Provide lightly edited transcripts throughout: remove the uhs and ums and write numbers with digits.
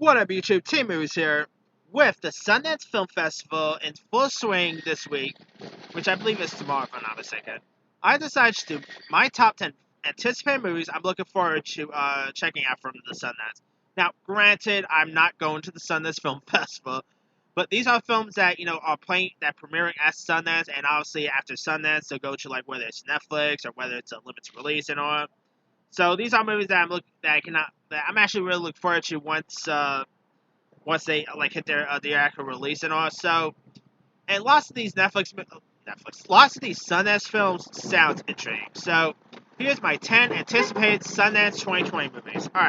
What up, YouTube? Team Movies here with the Sundance Film Festival in full swing this week, which I believe is tomorrow, if I'm not mistaken. I decided to do my top 10 anticipated movies I'm looking forward to checking out from the Sundance. Now, granted, I'm not going to the Sundance Film Festival, but these are films that are playing that premiering at Sundance, and obviously after Sundance, they'll go to like whether it's Netflix or whether it's a limited release and all. So these are movies that I'm actually really looking forward to once they like hit their actual release and all. So and lots of these lots of these Sundance films sounds intriguing. So here's my 10 anticipated Sundance 2020 movies. All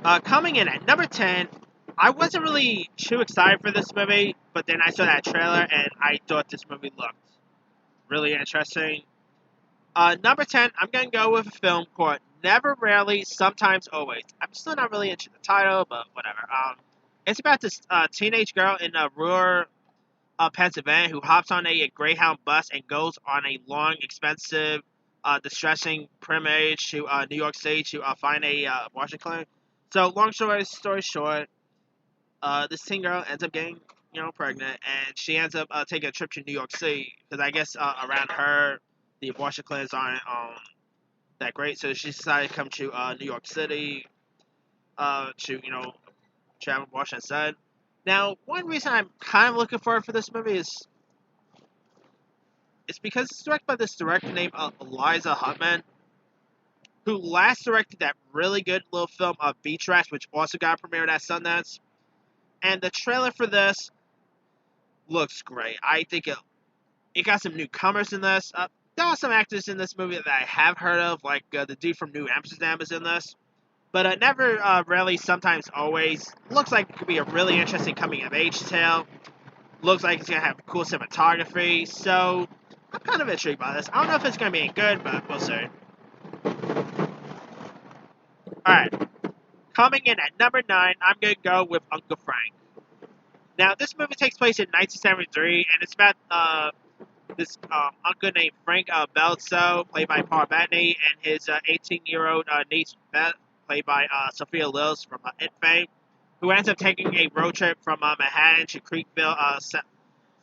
right, coming in at number 10. I wasn't really too excited for this movie, but then I saw that trailer and I thought this movie looked really interesting. Number 10, I'm going to go with a film called Never, Rarely, Sometimes, Always. I'm still not really into the title, but whatever. It's about this teenage girl in rural Pennsylvania who hops on a Greyhound bus and goes on a long, expensive, distressing pilgrimage to New York City to find a abortion clinic. So, long story short, this teen girl ends up getting pregnant, and she ends up taking a trip to New York City because I guess around her the abortion clinics aren't that great, so she decided to come to New York City to travel abortion instead. Now, one reason I'm kind of looking forward for this movie is it's because it's directed by this director named Eliza Huttman, who last directed that really good little film Beach Rats, which also got premiered at Sundance. And the trailer for this looks great. I think it got some newcomers in this. There are some actors in this movie that I have heard of, like the dude from New Amsterdam is in this. But Never, Rarely, Sometimes, Always looks like it could be a really interesting coming-of-age tale. Looks like it's going to have cool cinematography. So, I'm kind of intrigued by this. I don't know if it's going to be any good, but we'll see. Alright, coming in at number 9, I'm going to go with Uncle Frank. Now, this movie takes place in 1973, and it's about this uncle named Frank Belso, played by Paul Bettany, and his 18-year-old niece, Beth, played by Sophia Lillis from It fame, who ends up taking a road trip from Manhattan to Creekville,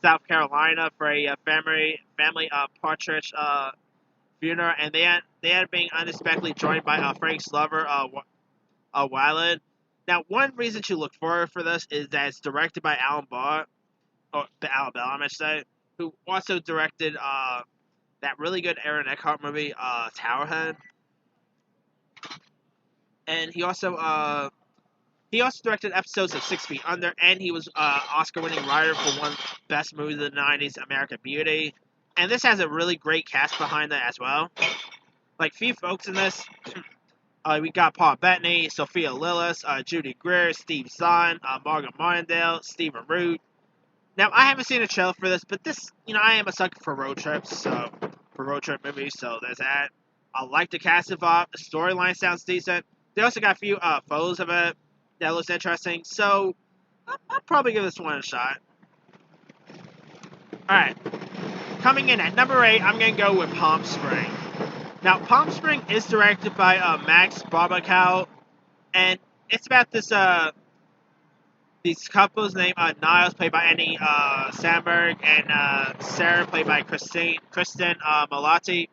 South Carolina, for a family partridge funeral, and they end up being unexpectedly joined by Frank's lover, Wyland. Now, one reason to look forward for this is that it's directed by Alan Bell, I must say, who also directed that really good Aaron Eckhart movie, Towerhead. And he also directed episodes of 6 Feet Under, and he was Oscar-winning writer for one of the best movies of the 90s, American Beauty. And this has a really great cast behind it as well. Like, few folks in this. We got Paul Bettany, Sophia Lillis, Judy Greer, Steve Zahn, Margaret Martindale, Stephen Root. Now, I haven't seen a trailer for this, but this, I am a sucker for road trips, for road trip movies, so there's that. I like the cast involved. The storyline sounds decent. They also got a few photos of it that looks interesting, so I'll probably give this one a shot. Alright, coming in at number 8, I'm going to go with Palm Spring. Now, Palm Spring is directed by Max Barbakow, and it's about these couples named Niles, played by Annie Samberg, and Sarah, played by Kristen Malati,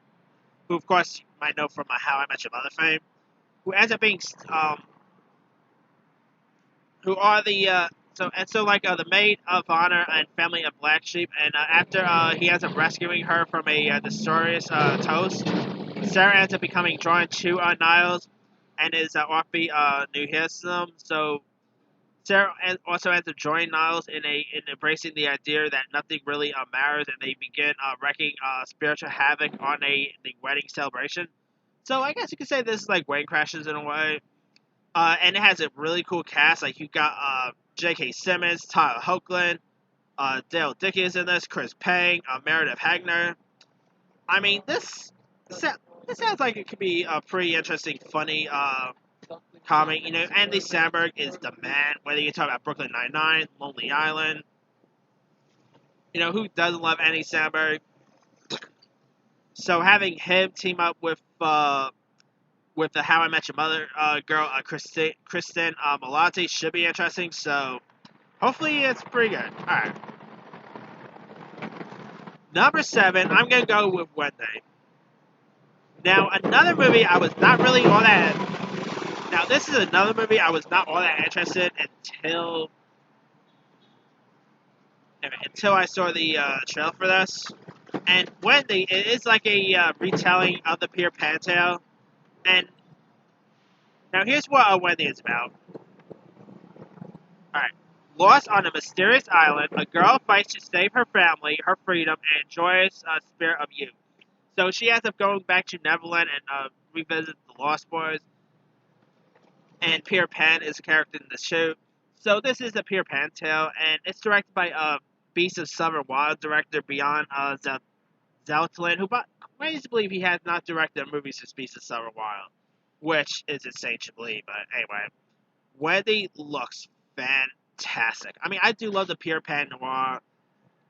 who, of course, you might know from How I Met Your Mother fame, who ends up being, who are the the maid of honor and family of Black Sheep, and after he ends up rescuing her from a notorious toast, Sarah ends up becoming drawn to Niles and is offbeat Nihilist. So Sarah also ends up joining Niles in embracing the idea that nothing really matters, and they begin wreaking spiritual havoc on the wedding celebration. So I guess you could say this is like Wedding Crashers in a way. And it has a really cool cast. Like, you got J.K. Simmons, Tyler Hoechlin, Dale Dickens in this, Chris Pang, Meredith Hagner. I mean, this sounds like it could be a pretty interesting, funny comic. Andy Samberg is the man, whether you talk about Brooklyn Nine-Nine, Lonely Island. Who doesn't love Andy Samberg? So having him team up with with the How I Met Your Mother girl, Kristen Malati, should be interesting. So hopefully it's pretty good. All right, number 7, I'm gonna go with Wednesday. Now another movie I was not really all that. Now this is another movie I was not all that interested until I saw the trailer for this. And Wendy, it is like a retelling of the Peter Pan tale. And now here's what Wendy is about. Alright. Lost on a mysterious island, a girl fights to save her family, her freedom, and joyous spirit of youth. So she ends up going back to Neverland and revisit the Lost Boys. And Peter Pan is a character in the show. So this is the Peter Pan tale, and it's directed by Beast of Summer Wild director Beyond Zeltland, who claims to believe he has not directed a movie since Beast of Summer Wild, which is insane to believe. But anyway, Wendy looks fantastic. I mean, I do love the Peter Pan noir.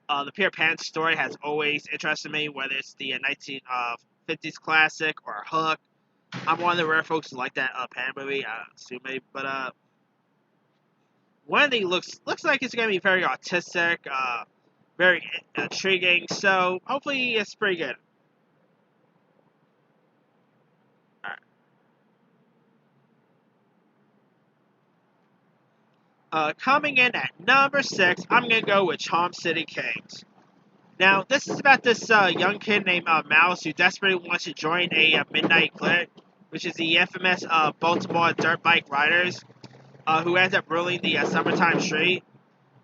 The Peter Pan story has always interested me, whether it's the 1950s classic or Hook. I'm one of the rare folks who like that Pan movie, assume maybe, but Wendy looks like it's gonna be very artistic, very intriguing. So hopefully it's pretty good. Coming in at number 6, I'm gonna go with Charm City Kings. Now, this is about this young kid named Mouse who desperately wants to join a midnight clique, which is the infamous Baltimore dirt bike riders, who ends up ruling the summertime street.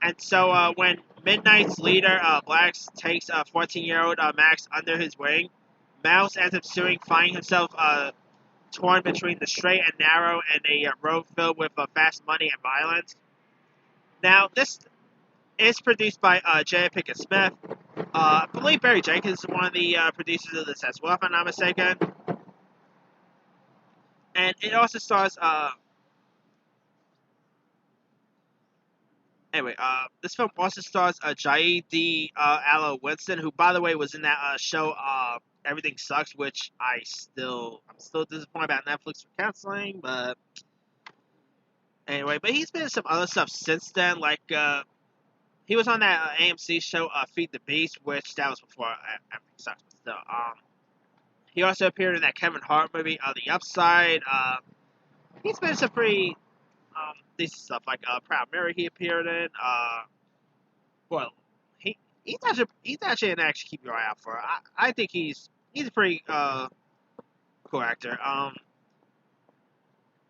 And so when Midnight's leader, Blacks, takes 14-year-old Max under his wing, Mouse ends up finding himself torn between the straight and narrow and a road filled with fast money and violence. Now, this is produced by J. Pickett Smith. I believe Barry Jenkins is one of the producers of this as well, if I'm not mistaken. And it also stars this film also stars Jaid D. Allo Winston, who, by the way, was in that show Everything Sucks, which I'm still disappointed about Netflix for canceling. But anyway, but he's been in some other stuff since then, like he was on that AMC show Feed the Beast, which that was before Everything Sucks. But still, he also appeared in that Kevin Hart movie, The Upside. He's been in some pretty decent stuff, like Proud Mary he appeared in. Well, he's actually an actor to keep your eye out for. I think he's a pretty cool actor.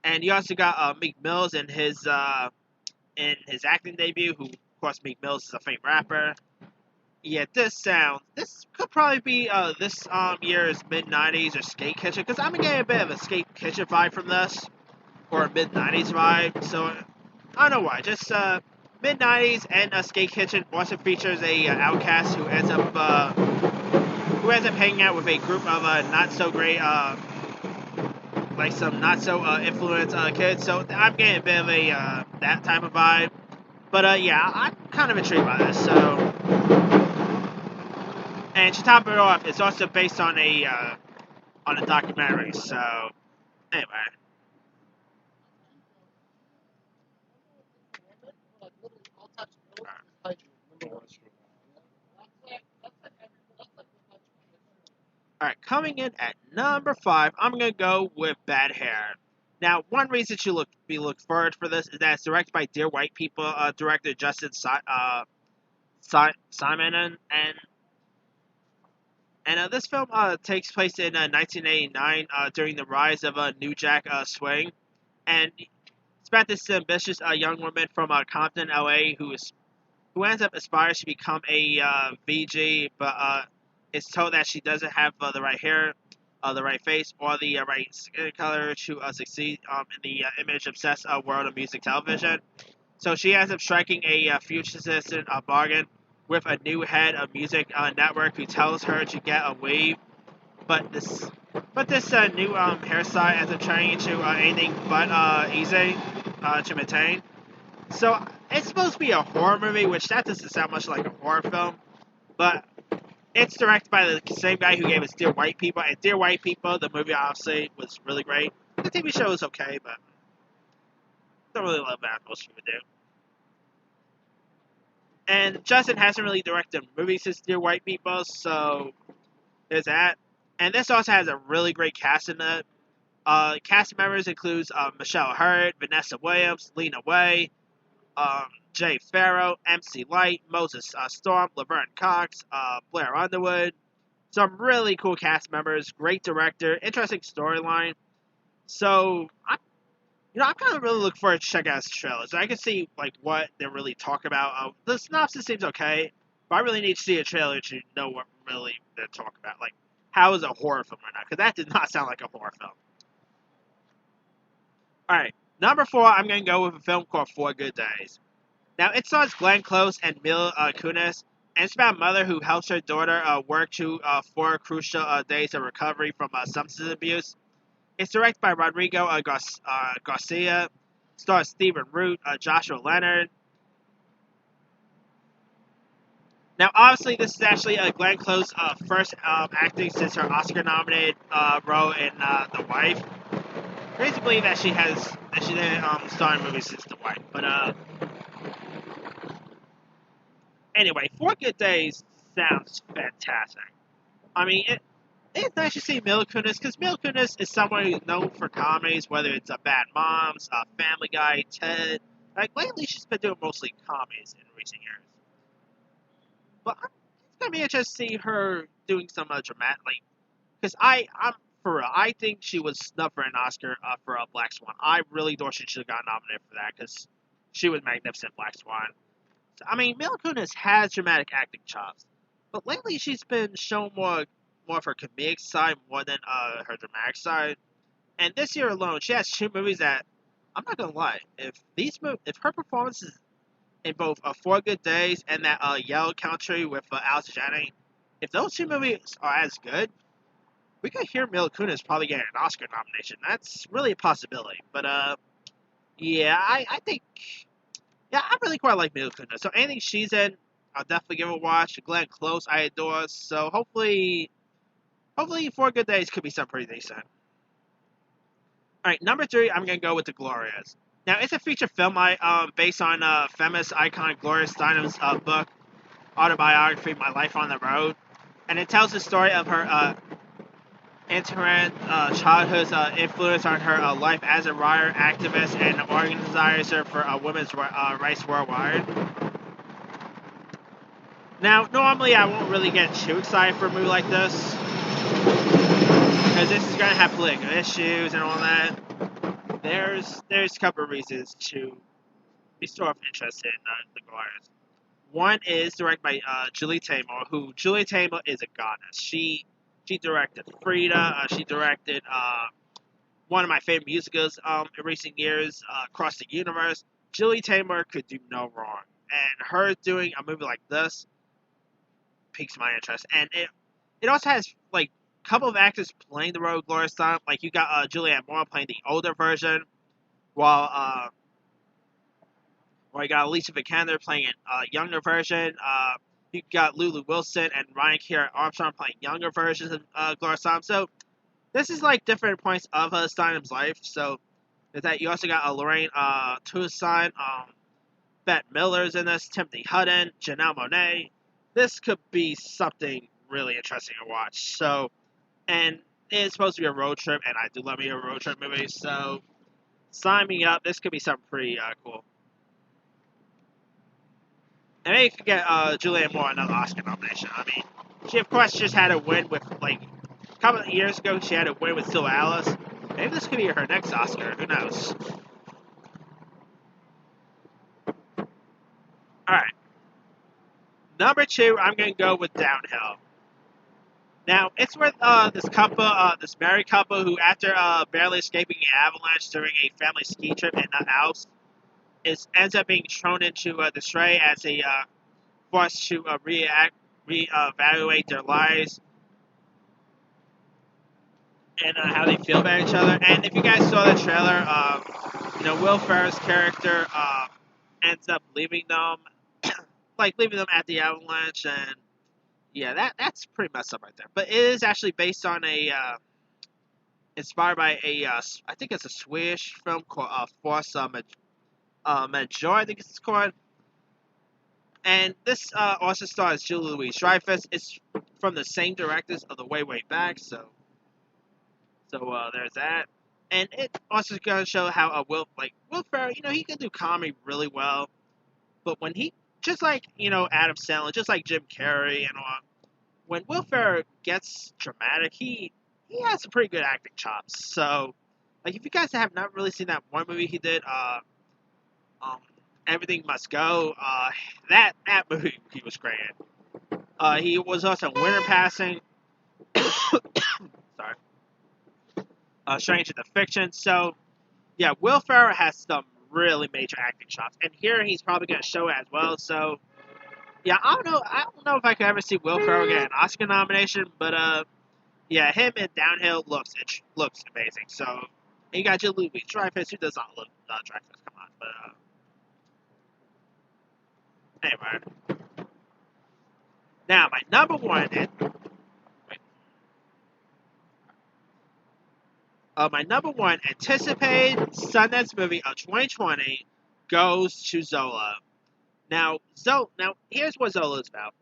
And you also got Meek Mills in his acting debut, who of course Meek Mills is a famous rapper. Yeah, this could probably be this year's mid-90s or Skate Kitchen, because I'm getting a bit of a Skate Kitchen vibe from this, or a mid-90s vibe. So I don't know why. Just mid-90s and Skate Kitchen also features a outcast who ends up hanging out with a group of not so great, like some not so influenced kids. So I'm getting a bit of a that type of vibe. But yeah, I'm kind of intrigued by this. So, and to top it off, it's also based on a documentary. So anyway. Alright, coming in at number 5, I'm going to go with Bad Hair. Now, one reason to look forward for this is that it's directed by Dear White People director Justin Simon, and this film takes place in 1989 during the rise of New Jack Swing, and it's about this ambitious young woman from Compton, LA, who ends up aspires to become a VG, but it's told that she doesn't have the right hair, the right face, or the right skin color to succeed in the image-obsessed world of music television. So she ends up striking a futuristic bargain with a new head of music network who tells her to get a weave, but this new hairstyle ends up turning into anything but easy to maintain. So it's supposed to be a horror movie, which that doesn't sound much like a horror film, but it's directed by the same guy who gave us Dear White People, and Dear White People, the movie obviously was really great. The TV show is okay, but don't really love that most people do. And Justin hasn't really directed movies since Dear White People, so there's that. And this also has a really great cast in it. Cast members includes Michelle Hurd, Vanessa Williams, Lena Waithe, Jay Farrow, MC Light, Moses Storm, Laverne Cox, Blair Underwood. Some really cool cast members, great director, interesting storyline. So I'm kind of really looking forward to check out this trailer, so I can see like what they're really talking about. The synopsis seems okay, but I really need to see a trailer to know what really they're talking about. Like, how is a horror film or not? Because that did not sound like a horror film. All right, number 4, I'm gonna go with a film called Four Good Days. Now it stars Glenn Close and Mila Kunis, and it's about a mother who helps her daughter work through 4 crucial days of recovery from substance abuse. It's directed by Rodrigo Garcia, stars Stephen Root, Joshua Leonard. Now, obviously, this is actually Glenn Close's first acting since her Oscar-nominated role in The Wife. Crazy to believe that she didn't star in movies since The Wife, but anyway, Four Good Days sounds fantastic. I mean, it's nice to see Mila Kunis, because Mila Kunis is someone who's known for comedies, whether it's Bad Moms, Family Guy, Ted. Like, lately she's been doing mostly comedies in recent years. But it's going to be interesting to see her doing some dramatic, like, because I'm, for real, I think she was snubbed for an Oscar for Black Swan. I really thought she should have gotten nominated for that, because she was magnificent Black Swan. So, I mean, Mila Kunis has dramatic acting chops, but lately she's been shown more of her comedic side more than her dramatic side. And this year alone, she has 2 movies that I'm not gonna lie. If her performances in both Four Good Days and that Yellow Country with Alice Janney, if those 2 movies are as good, we could hear Mila Kunis probably get an Oscar nomination. That's really a possibility. But yeah, I think I really quite like Mila Kunis. So anything she's in, I'll definitely give it a watch. Glenn Close, I adore. So hopefully 4 Good Days could be something pretty decent. Alright, number 3, I'm going to go with The Glorias. Now, it's a feature film based on feminist icon Gloria Steinem's book, autobiography, My Life on the Road. And it tells the story of her intimate childhood's influence on her life as a writer, activist, and organizer for women's rights worldwide. Now, normally I won't really get too excited for a movie like this, because this is going to have political issues and all that. There's a couple of reasons to be sort of interested in The Glorias. One is directed by Julie Taymor, who Julie Taymor is a goddess. She directed Frida. She directed one of my favorite musicals in recent years, Across the Universe. Julie Taymor could do no wrong, and her doing a movie like this piques my interest. And it also has like a couple of actors playing the role of Gloria Steinem. Like you got Julianne Moore playing the older version, while you got Alicia Vikander playing a younger version. You got Lulu Wilson and Ryan Kiera Armstrong playing younger versions of Gloria Steinem. So this is like different points of Steinem's life. So is that you also got Lorraine Toussaint, Bette Miller's in this, Timothy Hutton, Janelle Monáe. This could be something really interesting to watch. So, and it's supposed to be a road trip, and I do love me a road trip movie. So sign me up. This could be something pretty cool. And maybe you could get Julianne Moore another Oscar nomination. I mean, she of course just had a win with, like, a couple of years ago, she had a win with Still Alice. Maybe this could be her next Oscar. Who knows? Alright. Number 2, I'm going to go with Downhill. Now, it's with this couple, this married couple who, after barely escaping an avalanche during a family ski trip in the Alps, ends up being thrown into the stray as they forced to reevaluate their lives and how they feel about each other. And if you guys saw the trailer, Will Ferrell's character ends up leaving them, leaving them at the avalanche, and yeah, that's pretty messed up right there. But it is actually based on inspired by I think it's a Swedish film called Force Major, I think it's called. And this also stars Julie Louis-Dreyfus. It's from the same directors of The Way Way Back, so there's that. And it also gonna show how Will Ferrell, he can do comedy really well, but when he just like Adam Sandler, just like Jim Carrey and all, when Will Ferrell gets dramatic, he has some pretty good acting chops. So, like, if you guys have not really seen that one movie he did, um, Everything Must Go, that movie he was great in. He was also in Winter Passing. Sorry. Stranger Than Fiction. So, yeah, Will Ferrell has some really major acting chops, and here he's probably going to show it as well. So, yeah, I don't know. I don't know if I could ever see Will Ferrell get an Oscar nomination, but yeah, him in Downhill looks amazing. So, and you got Julie Louis-Dreyfus, who does not look Dreyfus. Come on, but anyway. Now, my number one, my number one anticipated Sundance movie of 2020 goes to Zola. Now, here's what Zola is about.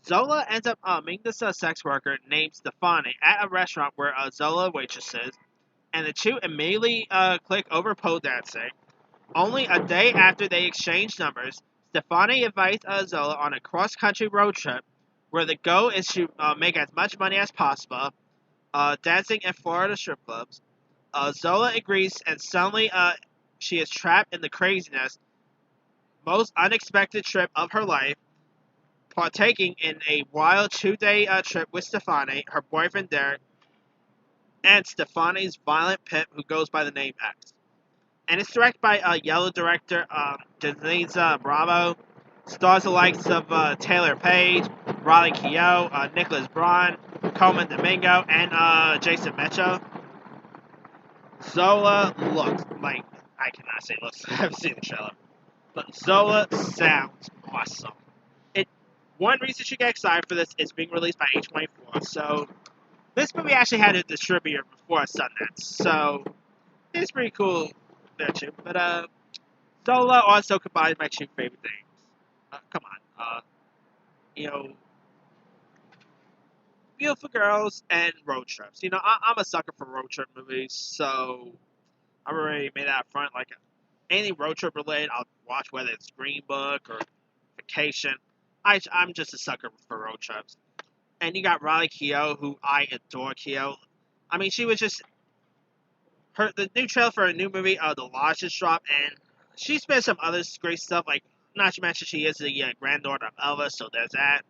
Zola ends up meeting this sex worker named Stefani at a restaurant where Zola waitresses, and the two immediately click over pole dancing. Only a day after they exchange numbers, Stefani invites Zola on a cross-country road trip where the goal is to make as much money as possible, dancing in Florida strip clubs. Zola agrees, and suddenly she is trapped in the craziness, most unexpected trip of her life, partaking in a wild 2-day trip with Stefani, her boyfriend Derek, and Stefani's violent pimp who goes by the name X. And it's directed by Yellow director Denise Bravo. Stars the likes of Taylor Page, Riley Keough, Nicholas Braun, Coleman Domingo, and Jason Mitchell. Zola looks like, I cannot say looks, I haven't seen the trailer, but Zola sounds awesome. One reason you get excited for this is being released by A24, so this movie actually had a distributor before Sundance, so it's pretty cool there too. But Zola also combines my two favorite things. Come on, you know, beautiful girls and road trips. I'm a sucker for road trip movies, so I've already made that up front. Like any road trip related, I'll watch, whether it's Green Book or Vacation. I'm just a sucker for road trips. And you got Riley Keough, who I adore. Keough. I mean, she was just the new trailer for a new movie, The Lodge, just dropped, and she's been some other great stuff. Like, not to mention she is the granddaughter of Elvis, so there's that.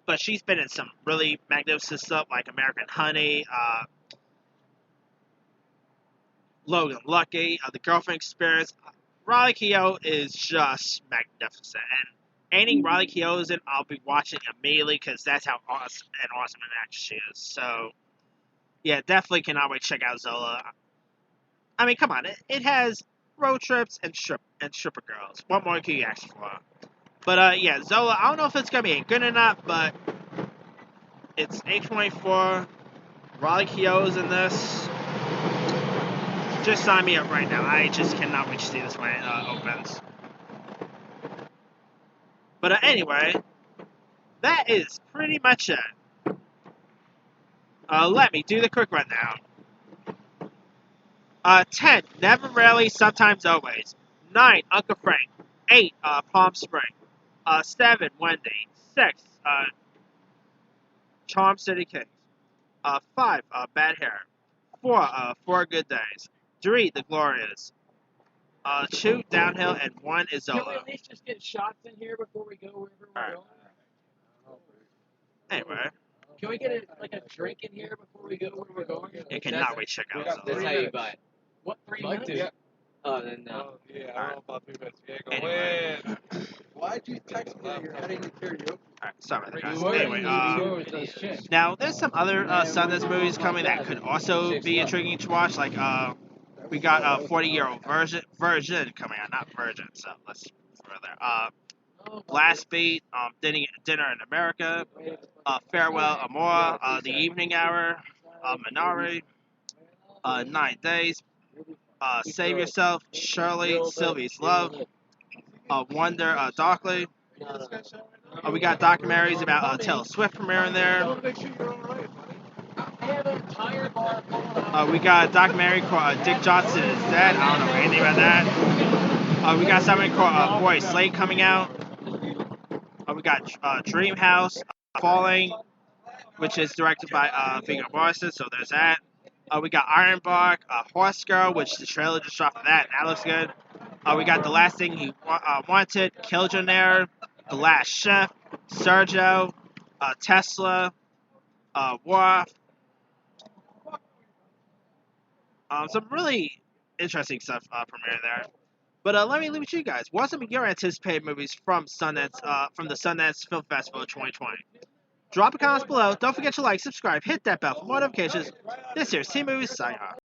But she's been in some really magnificent stuff like American Honey, Logan Lucky, The Girlfriend Experience. Riley Keough is just magnificent, and anything Riley Keough is in, I'll be watching immediately because that's how awesome an actress she is. So, yeah, definitely cannot wait to check out Zola. I mean, come on, it has road trips and stripper girls. What more can you ask for? But yeah, Zola, I don't know if it's gonna be good or not, but it's A24. Riley Keough's in this. Just sign me up right now. I just cannot wait to see this when it opens. But anyway, that is pretty much it. Let me do the quick rundown. 10, Never Rarely, Sometimes Always. 9, Uncle Frank. 8, Palm Spring. 7, Wendy. 6, Charm City Kings. 5, Bad Hair. 4, Four Good Days. 3, The Glorious. 2, Downhill, and 1 is Zola. Can we at least just get shots in here before we go wherever we're going? Anyway. Can we get a drink in here before we go where we're going? You cannot wait to check out Zola. That's how you buy it. What, 3 Like minutes? to. Yeah. Oh, then no. Yeah, I don't know about 3 minutes. Yeah, go Anyway. ahead. Why'd you text me that you're heading to karaoke? Alright, sorry about that, guys. You were Anyway, with those chicks. now there's some other Sundance movies coming that could also be intriguing to watch. Like, we got a 40-year-old version coming out, not Virgin. So let's further. Blast Beat, Dinner in America, Farewell Amore, The Evening Hour, Minari, 9 Days, Save Yourself, Shirley, Sylvie's Love, Wonder, Darkly. We got documentaries about Taylor Swift premiering there. We got a documentary called Dick Johnson is Dead. I don't know anything about that. We got something called Boy Slate coming out. We got Dream House, Falling, which is directed by Viggo Mortensen, so there's that. We got Ironbark, Horse Girl, which the trailer just dropped for that, and that looks good. We got The Last Thing You Wanted, Killionaire, The Last Chef, Sergio, Tesla, Worf. Some really interesting stuff premiering there. But let me leave it to you guys. What's some of your anticipated movies from Sundance, from the Sundance Film Festival of 2020? Drop a comment below. Don't forget to like, subscribe, hit that bell for more notifications. This here's Team Movies signing off.